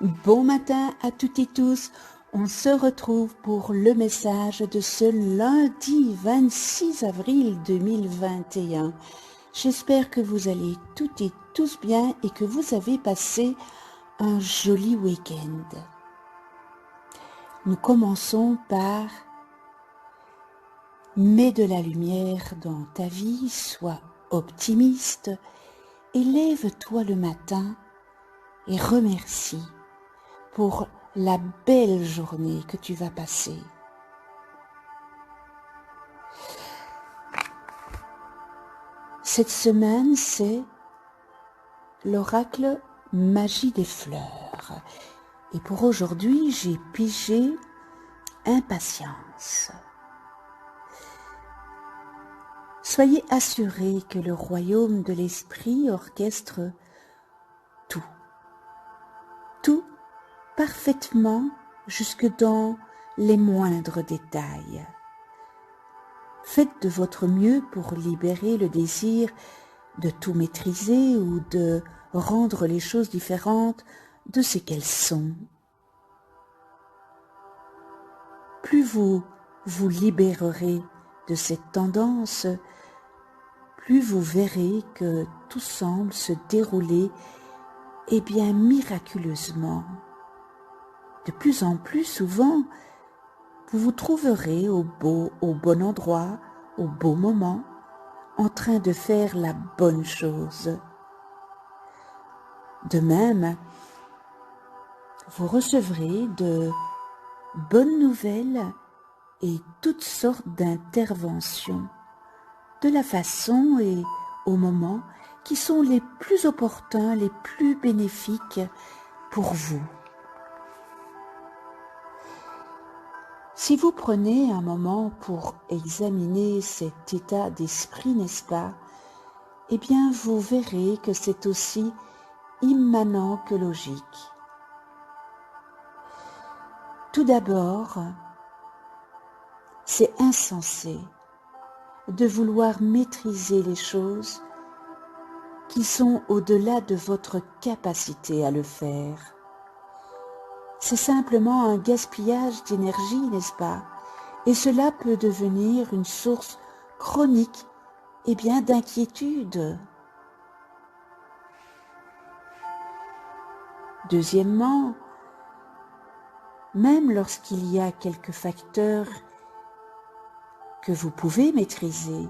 Bon matin à toutes et tous, on se retrouve pour le message de ce lundi 26 avril 2021. J'espère que vous allez toutes et tous bien et que vous avez passé un joli week-end. Nous commençons par « Mets de la lumière dans ta vie, sois optimiste et lève-toi le matin et remercie pour la belle journée que tu vas passer. » Cette semaine, c'est l'oracle Magie des fleurs. Et pour aujourd'hui, j'ai pigé impatience. Soyez assurés que le royaume de l'esprit orchestre tout parfaitement jusque dans les moindres détails. Faites de votre mieux pour libérer le désir de tout maîtriser ou de rendre les choses différentes de ce qu'elles sont. Plus vous vous libérerez de cette tendance, plus vous verrez que tout semble se dérouler bien miraculeusement. De plus en plus souvent, vous vous trouverez au bon endroit, au bon moment, en train de faire la bonne chose. De même, vous recevrez de bonnes nouvelles et toutes sortes d'interventions, de la façon et au moment qui sont les plus opportuns, les plus bénéfiques pour vous. Si vous prenez un moment pour examiner cet état d'esprit, n'est-ce pas, vous verrez que c'est aussi immanent que logique. Tout d'abord, c'est insensé de vouloir maîtriser les choses qui sont au-delà de votre capacité à le faire. C'est simplement un gaspillage d'énergie, n'est-ce pas? Et cela peut devenir une source chronique d'inquiétude. Deuxièmement, même lorsqu'il y a quelques facteurs que vous pouvez maîtriser,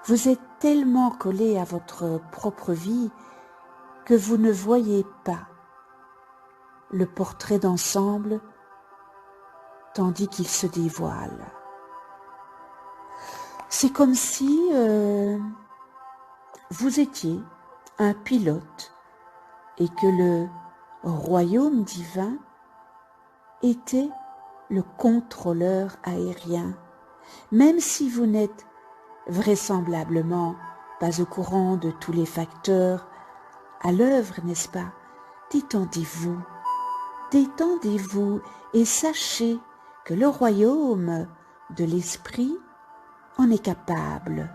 vous êtes tellement collé à votre propre vie que vous ne voyez pas le portrait d'ensemble tandis qu'il se dévoile. C'est comme si vous étiez un pilote et que le royaume divin était le contrôleur aérien, même si vous n'êtes vraisemblablement pas au courant de tous les facteurs à l'œuvre, n'est-ce pas? Détendez-vous et sachez que le royaume de l'esprit en est capable.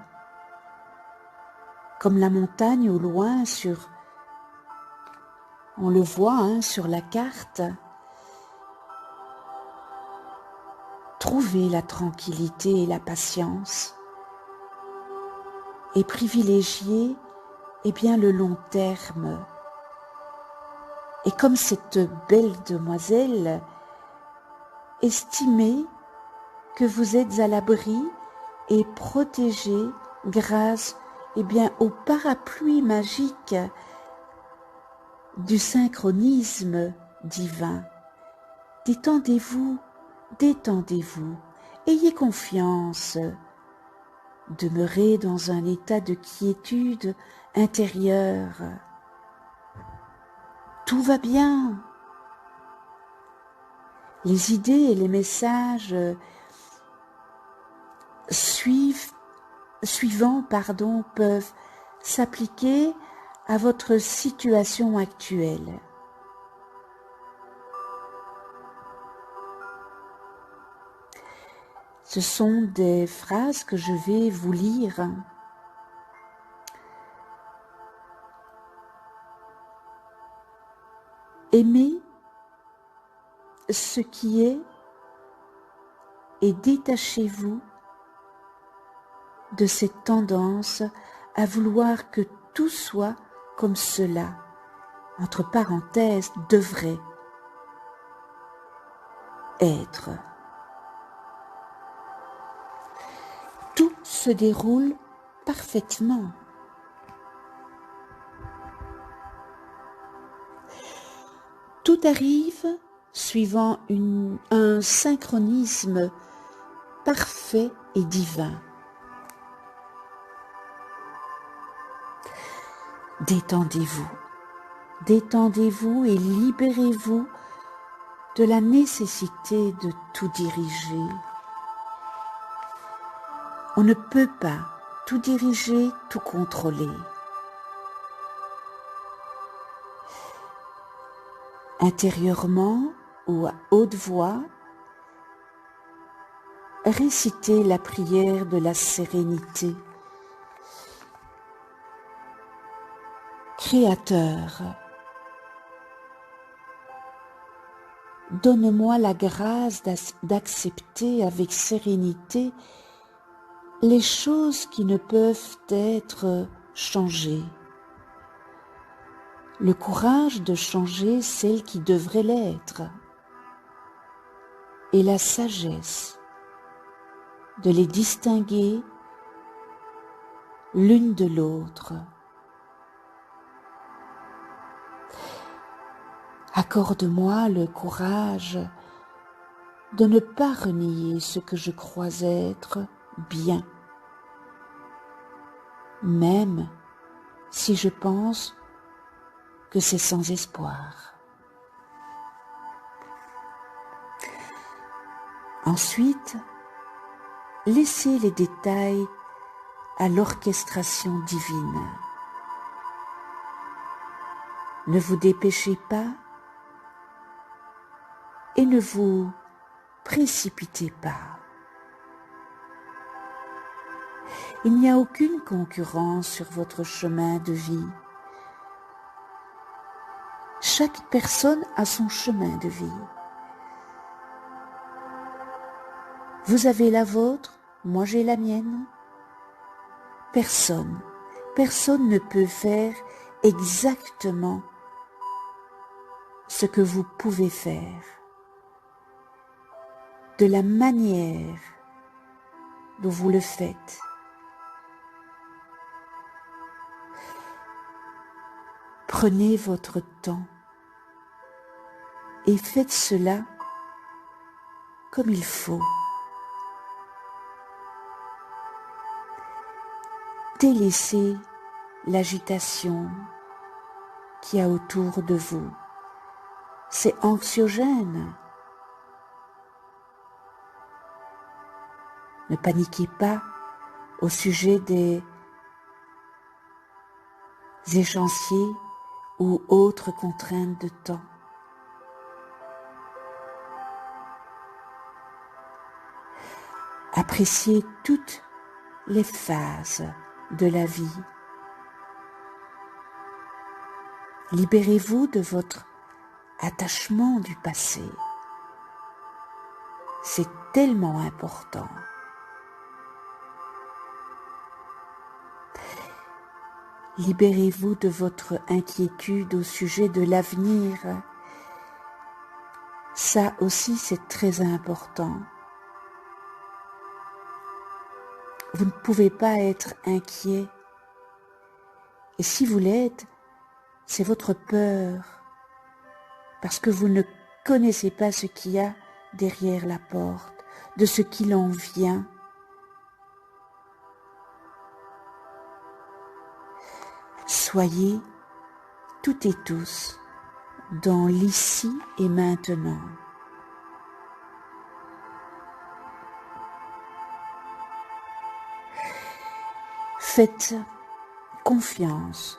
Comme la montagne au loin on le voit sur la carte, trouvez la tranquillité et la patience et privilégiez le long terme. Et comme cette belle demoiselle, estimez que vous êtes à l'abri et protégé grâce au parapluie magique du synchronisme divin. Détendez-vous, ayez confiance, demeurez dans un état de quiétude intérieure. Tout va bien. Les idées et les messages suivants peuvent s'appliquer à votre situation actuelle. Ce sont des phrases que je vais vous lire. Aimez ce qui est et détachez-vous de cette tendance à vouloir que tout soit comme cela, entre parenthèses, devrait être. Tout se déroule parfaitement. Tout arrive suivant un synchronisme parfait et divin. Détendez-vous, détendez-vous et libérez-vous de la nécessité de tout diriger. On ne peut pas tout diriger, tout contrôler. Intérieurement ou à haute voix, récitez la prière de la sérénité. Créateur, donne-moi la grâce d'accepter avec sérénité les choses qui ne peuvent être changées, le courage de changer celles qui devraient l'être, et la sagesse de les distinguer l'une de l'autre. Accorde-moi le courage de ne pas renier ce que je crois être bien, même si je pense que c'est sans espoir. Ensuite, laissez les détails à l'orchestration divine. Ne vous dépêchez pas et ne vous précipitez pas. Il n'y a aucune concurrence sur votre chemin de vie. Chaque personne a son chemin de vie. Vous avez la vôtre, moi j'ai la mienne. Personne ne peut faire exactement ce que vous pouvez faire, de la manière dont vous le faites. Prenez votre temps et faites cela comme il faut. Délaissez l'agitation qu'il y a autour de vous. C'est anxiogène. Ne paniquez pas au sujet des échéanciers ou autres contraintes de temps. Appréciez toutes les phases de la vie. Libérez-vous de votre attachement du passé. C'est tellement important. Libérez-vous de votre inquiétude au sujet de l'avenir. Ça aussi, c'est très important. Vous ne pouvez pas être inquiet. Et si vous l'êtes, c'est votre peur, parce que vous ne connaissez pas ce qu'il y a derrière la porte, de ce qu'il en vient. Soyez toutes et tous dans l'ici et maintenant. Faites confiance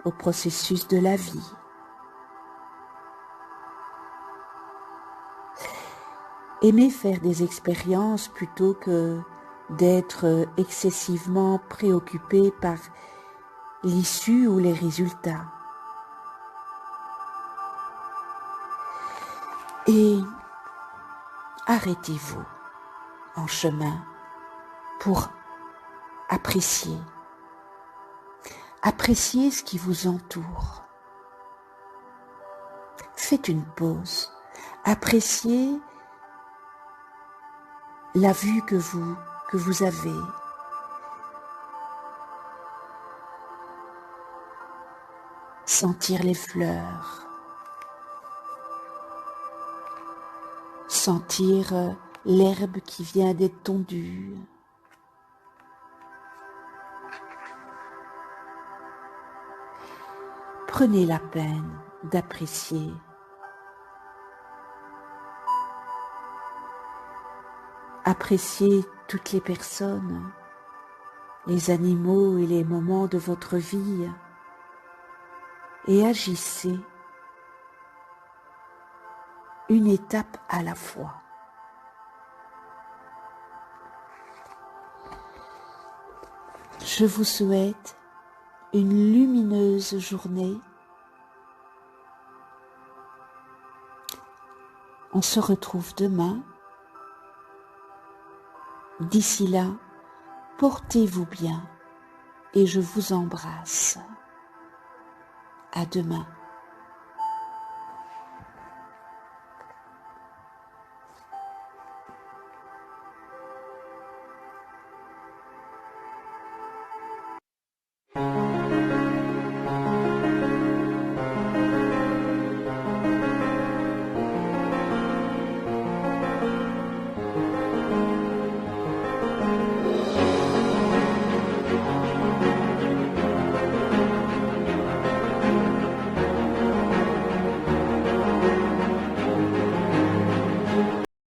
au processus de la vie. Aimez faire des expériences plutôt que d'être excessivement préoccupé par l'issue ou les résultats. Et arrêtez-vous en chemin pour apprécier ce qui vous entoure. Faites une pause, appréciez la vue que vous avez. Sentir les fleurs, sentir l'herbe qui vient d'être tondue. Prenez la peine d'apprécier. Appréciez toutes les personnes, les animaux et les moments de votre vie et agissez une étape à la fois. Je vous souhaite une lumineuse journée. On se retrouve demain. D'ici là, portez-vous bien et je vous embrasse. À demain.